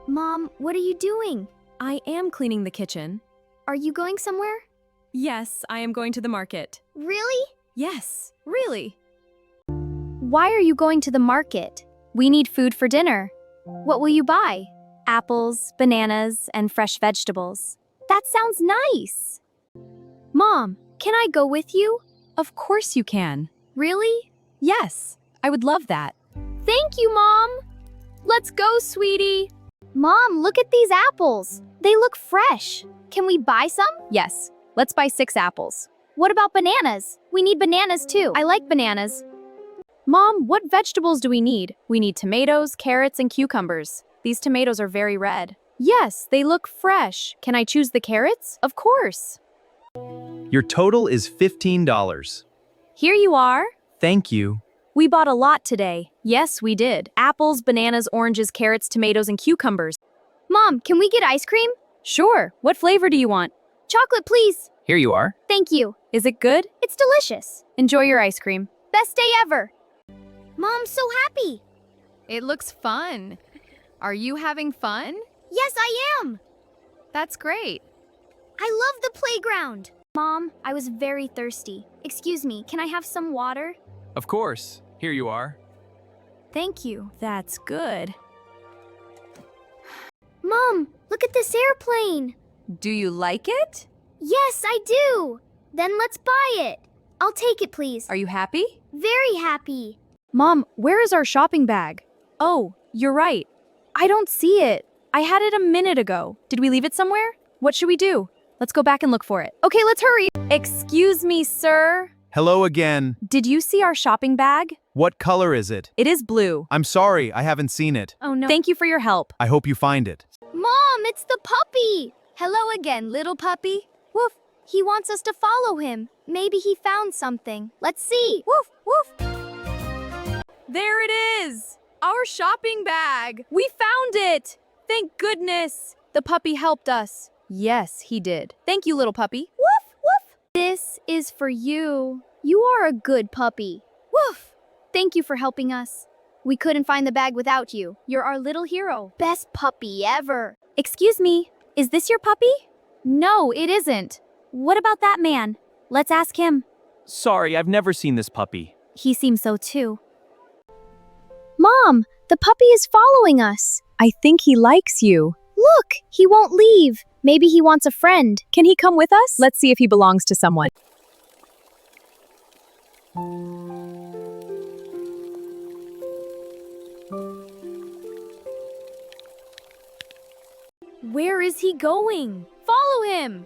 Mom, what are you doing? I am cleaning the kitchen. Are you going somewhere? Yes, I am going to the market. Really? Yes, really. Why are you going to the market? We need food for dinner. What will you buy? Apples, bananas, and fresh vegetables. That sounds nice. Mom, can I go with you? Of course you can. Really? Yes, I would love that. Thank you, Mom. Let's go, sweetie. Mom, look at these apples. They look fresh. Can we buy some? Yes, let's buy 6 apples. What about bananas? We need bananas too. I like bananas. Mom, what vegetables do we need? We need tomatoes, carrots, and cucumbers. These tomatoes are very red. Yes, they look fresh. Can I choose the carrots? Of course. Your total is $15. Here you are. Thank you. We bought a lot today. Yes, we did. Apples, bananas, oranges, carrots, tomatoes, and cucumbers. Mom, can we get ice cream? Sure. What flavor do you want? Chocolate, please. Here you are. Thank you. Is it good? It's delicious. Enjoy your ice cream. Best day ever. Mom's so happy. It looks fun. Are you having fun? Yes, I am. That's great. I love the playground. Mom, I was very thirsty. Excuse me, can I have some water? Of course. Here you are. Thank you. That's good. Mom, look at this airplane. Do you like it? Yes, I do. Then let's buy it. I'll take it, please. Are you happy? Very happy. Mom, where is our shopping bag? Oh, you're right. I don't see it. I had it a minute ago. Did we leave it somewhere? What should we do? Let's go back and look for it. Okay, let's hurry. Excuse me, sir. Hello again. Did you see our shopping bag? What color is it? It is blue. I'm sorry, I haven't seen it. Oh no. Thank you for your help. I hope you find it. Mom, it's the puppy. Hello again, little puppy. Woof. He wants us to follow him. Maybe he found something. Let's see. Woof, woof. There it is! Our shopping bag! We found it! Thank goodness! The puppy helped us. Yes, he did. Thank you, little puppy. Woof, woof. This is for you. You are a good puppy. Woof. Thank you for helping us. We couldn't find the bag without you. You're our little hero. Best puppy ever. Excuse me, is this your puppy? No, it isn't. What about that man? Let's ask him. Sorry, I've never seen this puppy. He seems so too. Mom, the puppy is following us. I think he likes you. Look, he won't leave. Maybe he wants a friend. Can he come with us? Let's see if he belongs to someone. Where is he going? Follow him!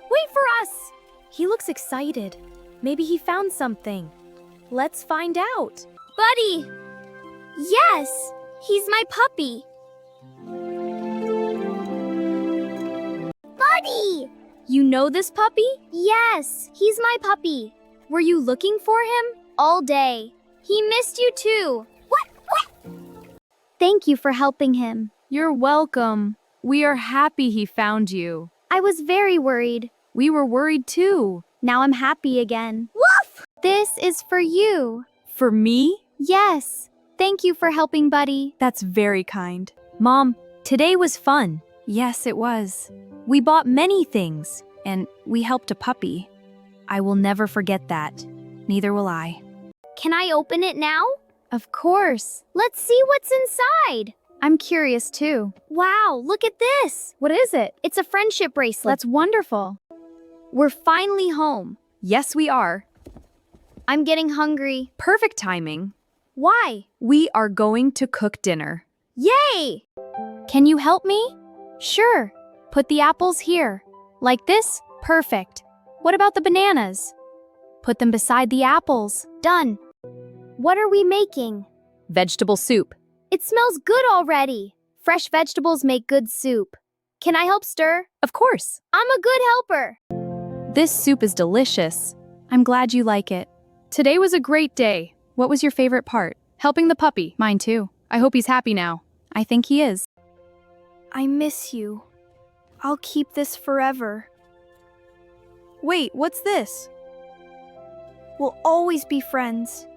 Wait for us! He looks excited. Maybe he found something. Let's find out. Buddy! Yes, he's my puppy. Buddy! You know this puppy? Yes, he's my puppy. Were you looking for him? All day. He missed you too. What? Thank you for helping him. You're welcome. We are happy he found you. I was very worried. We were worried too. Now I'm happy again. Woof! This is for you. For me? Yes. Thank you for helping Buddy. That's very kind. Mom, today was fun. Yes, it was. We bought many things, and we helped a puppy. I will never forget that. Neither will I. Can I open it now? Of course. Let's see what's inside. I'm curious too. Wow, look at this. What is it? It's a friendship bracelet. That's wonderful. We're finally home. Yes, we are. I'm getting hungry. Perfect timing. Why? We are going to cook dinner. Yay! Can you help me? Sure. Put the apples here. Like this? Perfect. What about the bananas? Put them beside the apples. Done. What are we making? Vegetable soup. It smells good already. Fresh vegetables make good soup. Can I help stir? Of course. I'm a good helper. This soup is delicious. I'm glad you like it. Today was a great day. What was your favorite part? Helping the puppy. Mine too. I hope he's happy now. I think he is. I miss you. I'll keep this forever. Wait, what's this? We'll always be friends.